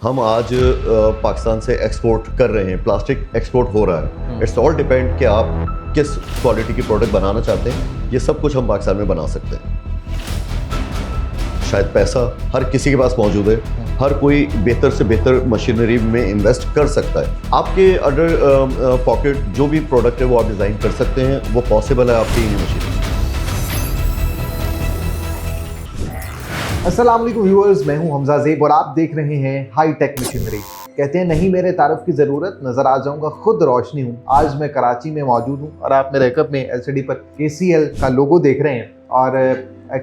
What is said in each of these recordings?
हम आज पाकिस्तान से एक्सपोर्ट कर रहे हैं, प्लास्टिक एक्सपोर्ट हो रहा है। इट्स ऑल डिपेंड कि आप किस क्वालिटी की प्रोडक्ट बनाना चाहते हैं। ये सब कुछ हम पाकिस्तान में बना सकते हैं। शायद पैसा हर किसी के पास मौजूद है, हर कोई बेहतर से बेहतर मशीनरी में इन्वेस्ट कर सकता है। आपके अंडर पॉकेट जो भी प्रोडक्ट है वो आप डिज़ाइन कर सकते हैं, वो पॉसिबल है आपकी मशीन। अस्सलाम वालेकुम व्यूअर्स, मैं हूं हमजा ज़ेब और आप देख रहे हैं हाई टेक मशीनरी। कहते हैं नहीं मेरे तारुफ की ज़रूरत, नज़र आ जाऊंगा खुद रोशनी हूं। आज मैं कराची में मौजूद हूं और आप मेरे कप में एलसीडी पर KCL का लोगो देख रहे हैं। और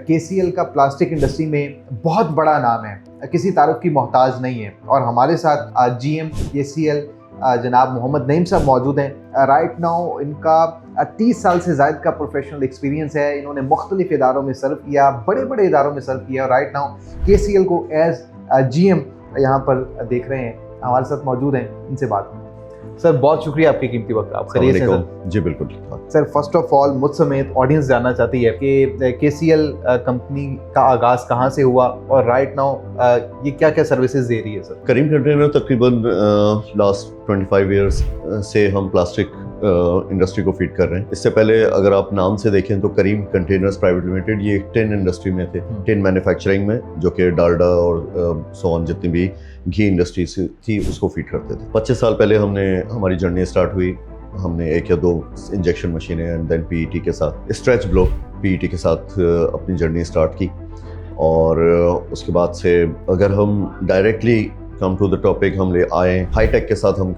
KCL का प्लास्टिक इंडस्ट्री में बहुत बड़ा नाम है, किसी तारुफ की मोहताज नहीं है। और हमारे साथ GM KCL जनाब मोहम्मद नईम साहब मौजूद हैं। राइट नाउ इनका 30 साल से ज़ायद का प्रोफेशनल एक्सपीरियंस है। इन्होंने मुख्तलिफ इदारों में सर्व किया, बड़े बड़े इदारों में सर्व किया। राइट नाउ KCL को एज GM यहाँ पर देख रहे हैं, हमारे साथ मौजूद हैं। इनसे बात करें। सर बहुत शुक्रिया आपकी कीमती वक्त का। आप खैरियत से सर? जी बिल्कुल। सर फर्स्ट ऑफ ऑल मुझ समेत ऑडियंस जानना चाहती है कि KCL कंपनी का आगाज़ कहाँ से हुआ और राइट नाउ ये क्या क्या सर्विसेज दे रही है सर? करीम कंटेनर तकरीबन लास्ट 25 ईयर्स से हम प्लास्टिक इंडस्ट्री को फीड कर रहे हैं। इससे पहले अगर आप नाम से देखें तो करीम कंटेनर्स प्राइवेट लिमिटेड ये टिन इंडस्ट्री में थे, टिन मैन्युफैक्चरिंग में, जो कि डालडा और सोन जितनी भी घी इंडस्ट्री थी उसको फीड करते थे। 25 साल पहले हमारी जर्नी स्टार्ट हुई। हमने 1 या 2 इंजेक्शन मशीनें एंड देन PET के साथ, स्ट्रेच ब्लो PET के साथ अपनी जर्नी स्टार्ट की। और उसके बाद से अगर हम directly come to the topic हम ले आए हाईटेक के साथ, हम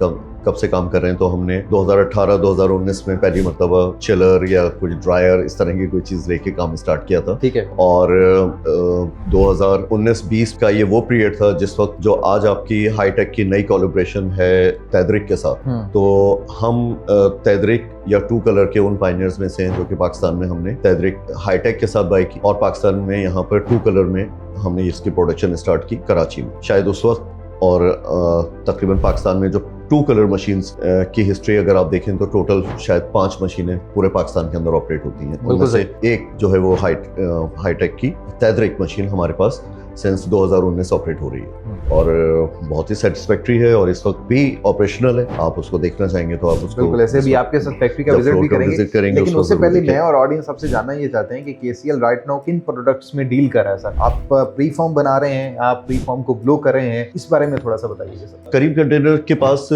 कब से काम कर रहे हैं तो हमने 2018-2019 में पहली मरतबा चिलर या कुछ ड्रायर इस तरह की कोई चीज़ लेके काम स्टार्ट किया था। ठीक है। और 2019-20 का ये वो पीरियड था जिस वक्त जो आज आपकी हाईटेक की नई कोलैबोरेशन है तैदरिक के साथ। तो हम तैदरिक या 2 कलर के उन पायनियर्स में से हैं जो कि पाकिस्तान में हमने तैदरिक हाईटेक के साथ बाई की और पाकिस्तान में यहाँ पर 2 कलर में हमने इसकी प्रोडक्शन स्टार्ट की कराची में। शायद उस वक्त और तकरीबन पाकिस्तान में जो 2 कलर मशीन्स की हिस्ट्री अगर आप देखें तो टोटल शायद 5 मशीनें पूरे पाकिस्तान के अंदर ऑपरेट होती हैं। उनमें से एक जो है वो हाईटेक की तैदरिक मशीन हमारे पास सिंस 2019 ऑपरेट हो रही है और बहुत ही सेटिस्फैक्ट्री है और इस वक्त भी ऑपरेशनल है। आप उसको देखना चाहेंगे तो आप उसको बिल्कुल ऐसे भी आपके साथ फैक्ट्री का विजिट भी करेंगे। लेकिन उससे पहले मैं और ऑडियंस आपसे जानना ये चाहते हैं कि KCL राइट नाउ किन प्रोडक्ट्स में डील कर रहा है सर? आप प्री फॉर्म बना रहे हैं, आप प्री फॉर्म को ब्लो कर रहे हैं, इस बारे में थोड़ा सा बताइए सर। करीम कंटेनर के पास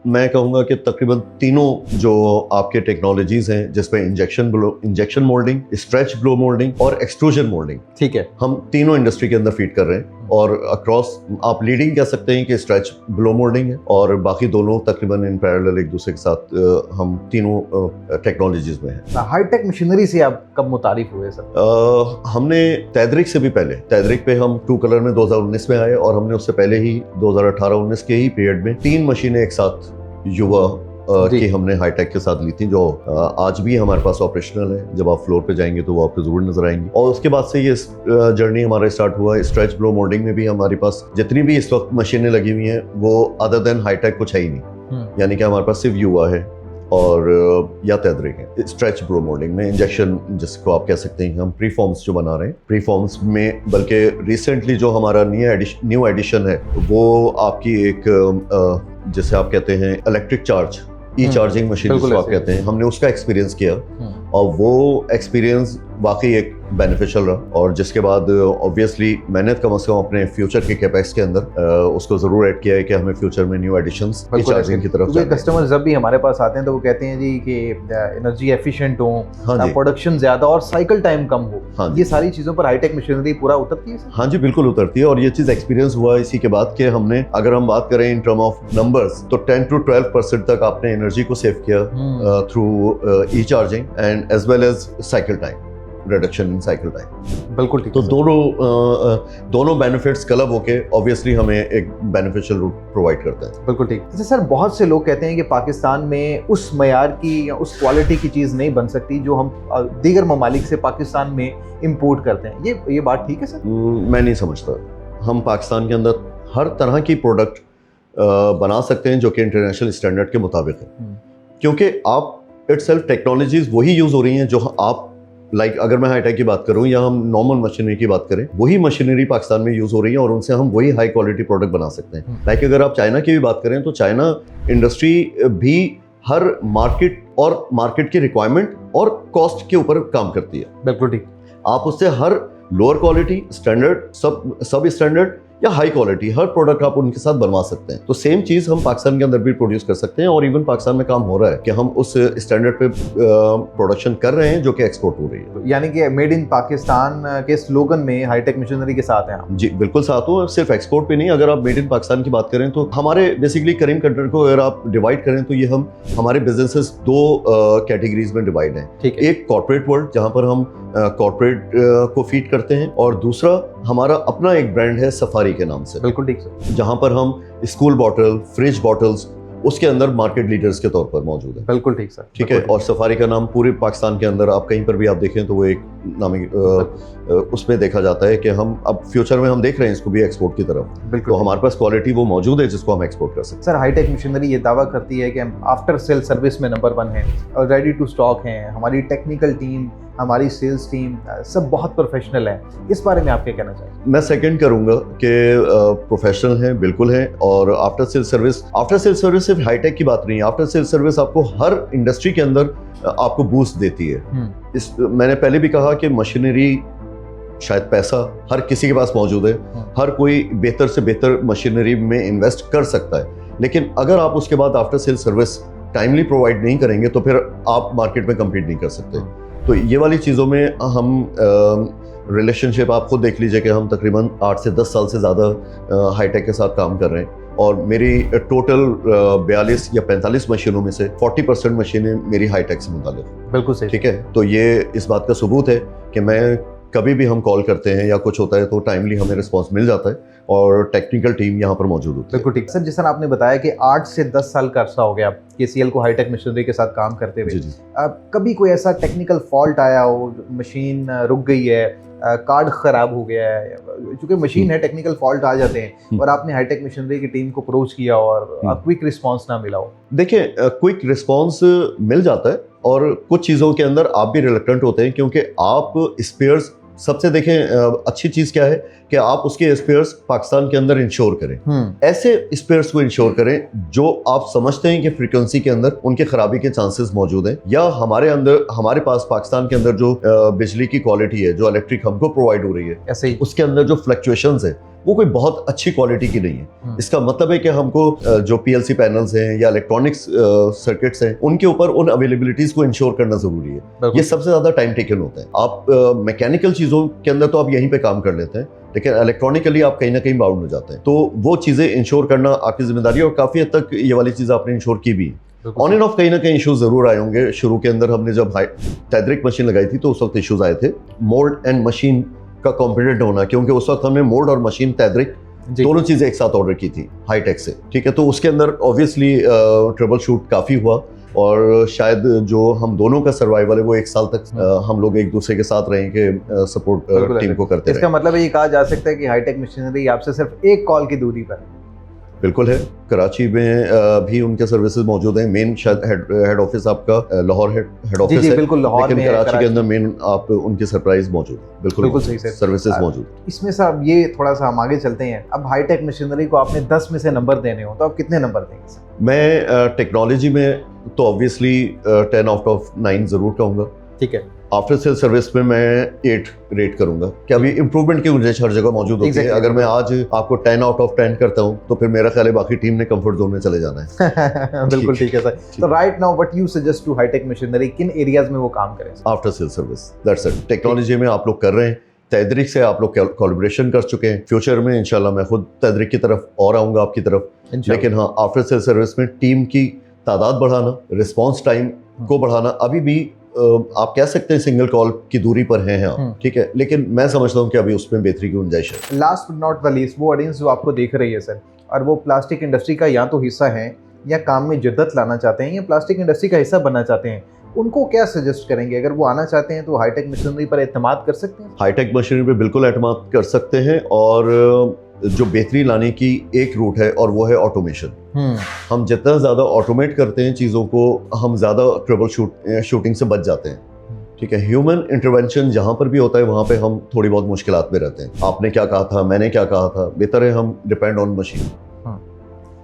मैं कहूँगा कि तकरीबन तीनों जो आपके टेक्नोलॉजीज हैं जिसमें injection moulding, stretch blow moulding और एक्सट्रूजन मोल्डिंग, ठीक है, हम तीनों इंडस्ट्री के अंदर फीड कर रहे हैं। और अक्रॉस आप लीडिंग कह सकते हैं कि स्ट्रेच ब्लो मोल्डिंग है और बाकी दोनों तकरीबन इन पैरेलल एक दूसरे के साथ हम तीनों टेक्नोलॉजीज में हैं। हाईटेक मशीनरी से आप कब मुतारिफ हुए सर? हमने तैदरिक से भी पहले, तैदरिक पे हम 2 कलर में 2019 में आए और हमने उससे पहले ही 2018-19 के ही पीरियड में 3 मशीनें एक साथ युवा कि हमने हाईटेक के साथ ली थी, जो आज भी हमारे पास ऑपरेशनल है। जब आप फ्लोर पे जाएंगे तो वो आपको जरूर नजर आएंगी। और उसके बाद से ये जर्नी हमारा स्टार्ट हुआ। स्ट्रेच ब्लो मोल्डिंग में भी हमारे पास जितनी भी इस वक्त मशीनें लगी हुई हैं वो अदर देन हाईटेक कुछ है ही नहीं, यानी कि हमारे पास सिर्फ युवा है और या तैदरिक है। स्ट्रेच ब्लो मोल्डिंग में इंजेक्शन जिसको आप कह सकते हैं, हम प्री फॉर्म्स जो बना रहे हैं, प्री फॉर्म्स में बल्कि रिसेंटली जो हमारा न्यू एडिशन है वो आपकी एक जिसे आप कहते हैं इलेक्ट्रिक चार्ज चार्जिंग मशीन जिसको आप कहते हैं, हमने उसका एक्सपीरियंस किया और वो एक्सपीरियंस वाकई एक बेनिफिशियल रहा। और जिसके बाद ऑब्वियसली मैंने कम से कम अपने फ्यूचर के कैपेक्स के अंदर उसको जरूर ऐड किया है कि हमें फ्यूचर में न्यू एडिशंस चार्जिंग की तरफ जाना है। कस्टमर जब भी हमारे पास आते हैं तो वो कहते हैं जी कि एनर्जी एफिशिएंट हो, प्रोडक्शन ज्यादा और साइकिल टाइम कम हो। ये सारी चीजों पर हाईटेक मशीनरी पूरा उतरती है? हाँ जी बिल्कुल उतरती है। और ये चीज एक्सपीरियंस हुआ इसी के बाद कि हमने, अगर हम बात करें इन टर्म ऑफ नंबर्स, तो 10 to 12% तक आपने एनर्जी को सेव किया through charging and as well as cycle time, reduction in cycle time. बिल्कुल ठीक। तो दोनों बेनिफिट्स क्लब होके ऑब्वियसली हमें एक बेनिफिशियल रूट प्रोवाइड करता है। बिल्कुल ठीक। जैसे सर बहुत से लोग कहते हैं कि पाकिस्तान में उस मयार की या उस क्वालिटी की चीज़ नहीं बन सकती जो हम दीगर ममालिक से पाकिस्तान में इम्पोर्ट करते हैं। ये बात ठीक है सर? मैं नहीं समझता। हम पाकिस्तान के अंदर हर तरह की प्रोडक्ट बना सकते हैं जो कि इंटरनेशनल स्टैंडर्ड के मुताबिक है, क्योंकि आप इटसेल्फ टेक्नोलॉजीज वही यूज़ हो रही हैं जो आप लाइक अगर मैं हाईटेक की बात करूं या हम नॉर्मल मशीनरी की बात करें, वही मशीनरी पाकिस्तान में यूज हो रही है और उनसे हम वही हाई क्वालिटी प्रोडक्ट बना सकते हैं। लाइक अगर आप चाइना की भी बात करें तो चाइना इंडस्ट्री भी हर मार्केट की रिक्वायरमेंट और कॉस्ट के ऊपर काम करती है। बिल्कुल ठीक। आप उससे हर लोअर क्वालिटी, स्टैंडर्ड, सब स्टैंडर्ड या हाई क्वालिटी हर प्रोडक्ट आप उनके साथ बनवा सकते हैं। तो सेम चीज हम पाकिस्तान के अंदर भी प्रोड्यूस कर सकते हैं और इवन पाकिस्तान में काम हो रहा है कि हम उस स्टैंडर्ड पे प्रोडक्शन कर रहे हैं जो कि एक्सपोर्ट हो रही है। यानी कि मेड इन पाकिस्तान के स्लोगन में हाईटेक मशीनरी के साथ हैं आप। जी बिल्कुल साथ हो। सिर्फ एक्सपोर्ट पे नहीं, अगर आप मेड इन पाकिस्तान की बात करें तो हमारे बेसिकली करीम कंट्री को अगर आप डिवाइड करें तो ये हमारे बिजनेसेस दो कैटेगरीज में डिवाइड हैं। ठीक है। एक कॉर्पोरेट वर्ल्ड जहां पर हम कॉर्पोरेट को फीड करते हैं और दूसरा हमारा अपना एक ब्रांड है सफारी के नाम से। बिल्कुल ठीक सर। जहां पर हम स्कूल बॉटल, फ्रिज बॉटल्स उसके अंदर मार्केट लीडर्स के तौर पर मौजूद है। बिल्कुल ठीक सर। ठीक है। और सफारी का नाम पूरे पाकिस्तान के अंदर आप कहीं पर भी आप देखें तो वो एक नामी उसमें देखा जाता है कि हम अब फ्यूचर में हम देख रहे हैं इसको भी एक्सपोर्ट की तरफ। बिल्कुल। तो हमारे पास क्वालिटी वो मौजूद है जिसको हम एक्सपोर्ट कर सकते हैं। सर हाईटेक मशीनरी ये दावा करती है कि हम आफ्टर सेल सर्विस में नंबर 1 हैं और रेडी टू स्टॉक हैं। हमारी टेक्निकल टीम, हमारी सेल्स टीम सब बहुत प्रोफेशनल है। इस बारे में आप क्या कहना चाहेंगे? मैं सेकंड करूंगा कि प्रोफेशनल हैं, बिल्कुल हैं। और आफ्टर सेल सर्विस सिर्फ हाईटेक की बात नहीं है। आफ्टर सेल सर्विस आपको हर इंडस्ट्री के अंदर आपको बूस्ट देती है। मैंने पहले भी कहा कि मशीनरी शायद पैसा हर किसी के पास मौजूद है, हर कोई बेहतर से बेहतर मशीनरी में इन्वेस्ट कर सकता है, लेकिन अगर आप उसके बाद after sale service timely provide नहीं करेंगे तो फिर आप मार्केट में कम्पीट नहीं कर सकते। तो ये वाली चीज़ों में हम रिलेशनशिप आप खुद देख लीजिए कि हम तकरीबन 8 से 10 साल से ज़्यादा हाईटेक के साथ काम कर रहे हैं और मेरी टोटल 42 या 45 मशीनों में से 40% मशीनें मेरी हाईटेक से मुताल्लिक़ हैं। बिल्कुल सही। ठीक है। तो ये इस बात का सबूत है कि मैं कभी भी हम कॉल करते हैं या कुछ होता है तो टाइमली हमें रिस्पांस मिल जाता है और टेक्निकल टीम यहाँ पर मौजूद होती है। बिल्कुल ठीक सर। जिस तरह आपने बताया कि 8 से 10 साल का अर्सा हो गया केसीएल को हाईटेक मशीनरी के साथ काम करते हुए। कभी कोई ऐसा टेक्निकल फॉल्ट आया हो, मशीन रुक गई है, कार्ड खराब हो गया है, क्योंकि मशीन है टेक्निकल फॉल्ट आ जाते हैं और आपने हाईटेक मशीनरी की टीम को अप्रोच किया और क्विक रिस्पांस ना मिला हो? देखिए क्विक रिस्पांस मिल जाता है और कुछ चीज़ों के अंदर आप भी रिलक्टेंट होते हैं क्योंकि आप स्पेयर्स सबसे देखें अच्छी चीज़ क्या है कि आप उसके स्पेयर्स पाकिस्तान के अंदर इंश्योर करें। ऐसे स्पेयर्स को इंश्योर करें जो आप समझते हैं कि फ्रीक्वेंसी के अंदर उनके खराबी के चांसेस मौजूद हैं, या हमारे पास पाकिस्तान के अंदर जो बिजली की क्वालिटी है, जो इलेक्ट्रिक हमको प्रोवाइड हो रही है, ऐसे ही उसके अंदर जो फ्लक्चुएशंस है वो कोई बहुत अच्छी क्वालिटी की नहीं है। इसका मतलब है कि हमको जो पीएलसी पैनल्स हैं या इलेक्ट्रॉनिक्स सर्किट्स हैं उनके ऊपर उन अवेलेबिलिटीज को इंश्योर करना जरूरी है। ये सबसे ज्यादा टाइम टेकन होता है। आप मैकेनिकल चीजों के अंदर तो आप यहीं पे काम कर लेते हैं, लेकिन इलेक्ट्रॉनिकली आप कहीं ना कहीं बाउंड हो जाते हैं। तो वो चीजें इंश्योर करना आपकी जिम्मेदारी है और काफी हद तक ये वाली चीज आपने इंश्योर की भी। ऑन एंड ऑफ कहीं ना कहीं इश्यूज जरूर आए होंगे। शुरू के अंदर हमने जब तैदरिक मशीन लगाई थी तो उस वक्त इश्यूज आए थे मोल्ड एंड मशीन का कॉम्पिटेंट होना, क्योंकि उस वक्त हमने मोल्ड और मशीन तैदरिक दोनों चीजें एक साथ ऑर्डर की थी हाईटेक से। ठीक है। तो उसके अंदर ऑब्वियसली ट्रबल शूट काफी हुआ और शायद जो हम दोनों का सर्वाइवल है वो 1 साल तक हम लोग एक दूसरे के साथ रहे कि सपोर्ट टीम को करते रहे। इसका मतलब ये कहा जा सकता है कि हाईटेक मशीनरी आपसे सिर्फ एक कॉल की दूरी पर है। बिल्कुल है। कराची में भी उनके सर्विसेज मौजूद हैं। मेन शायद हेड ऑफिस आपका लाहौर हेड ऑफिस है, बिल्कुल लाहौर में, कराची के अंदर मेन आप उनके सरप्राइज मौजूद है। बिल्कुल सही से सर्विसेज मौजूद। इसमें साहब ये थोड़ा सा हम आगे चलते हैं। अब हाईटेक मशीनरी को आपने 10 में से नंबर देने हो तो आप कितने नंबर देंगे सर? मैं टेक्नोलॉजी में तो ऑब्वियसली 10 आउट ऑफ 9 जरूर कहूँगा। ठीक है। आफ्टर सेल सर्विस में मैं 8 रेट करूंगा कि अभी इंप्रूवमेंट की गुंजाइश हर जगह मौजूद होती है। अगर मैं आज आपको 10 आउट ऑफ 10 करता हूं तो फिर मेरा ख्याल है बाकी टीम ने कंफर्ट जोन में चले जाना है। बिल्कुल ठीक है सर। तो right now what you suggest to high tech machinery, किन एरियाज में वो काम करें? After sale service, that's it. Technology में आप लोग कर रहे हैं, तैदरिक से आप लोग कोलैबोरेशन कर चुके हैं। फ्यूचर में इंशाल्लाह मैं खुद तैदरिक की तरफ और आऊंगा आपकी तरफ, लेकिन हाँ आफ्टर सेल सर्विस में टीम की तादाद बढ़ाना, रिस्पॉन्स टाइम को बढ़ाना, अभी भी आप कह सकते हैं सिंगल कॉल की दूरी पर हैं आप। ठीक है। लेकिन मैं समझता हूं कि अभी उसमें बेहतरी की गुंजाइश है। Last but not the least, वो ऑडियंस जो आपको देख रही है सर और वो प्लास्टिक इंडस्ट्री का या तो हिस्सा है या काम में जिद्दत लाना चाहते हैं या प्लास्टिक इंडस्ट्री का हिस्सा बनना चाहते हैं, उनको क्या सजेस्ट करेंगे? अगर वो आना चाहते हैं तो हाईटेक मशीनरी पर एतमाद कर सकते हैं? हाईटेक मशीनरी पर बिल्कुल एतमाद कर सकते हैं और जो बेहतरी लाने की एक रूट है और वो है ऑटोमेशन। हम जितना ज़्यादा ऑटोमेट करते हैं चीज़ों को, हम ज़्यादा ट्रबल शूटिंग से बच जाते हैं। ठीक है, ह्यूमन इंटरवेंशन जहाँ पर भी होता है वहाँ पे हम थोड़ी बहुत मुश्किलात में रहते हैं। आपने क्या कहा था, मैंने क्या कहा था, बेहतर है हम डिपेंड ऑन मशीन।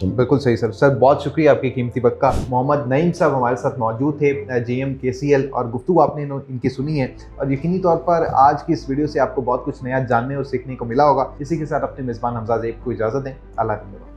बिल्कुल सही सर। सर बहुत शुक्रिया आपकी कीमती वक्त का। मोहम्मद नईम साहब हमारे साथ मौजूद थे, GM KCL, और गुफ्तगू आपने इनकी सुनी है और यकीनी तौर पर आज की इस वीडियो से आपको बहुत कुछ नया जानने और सीखने को मिला होगा। इसी के साथ अपने मेज़बान हमजा ज़ेब को इजाज़त दें। अल्लाह हाफ़िज़।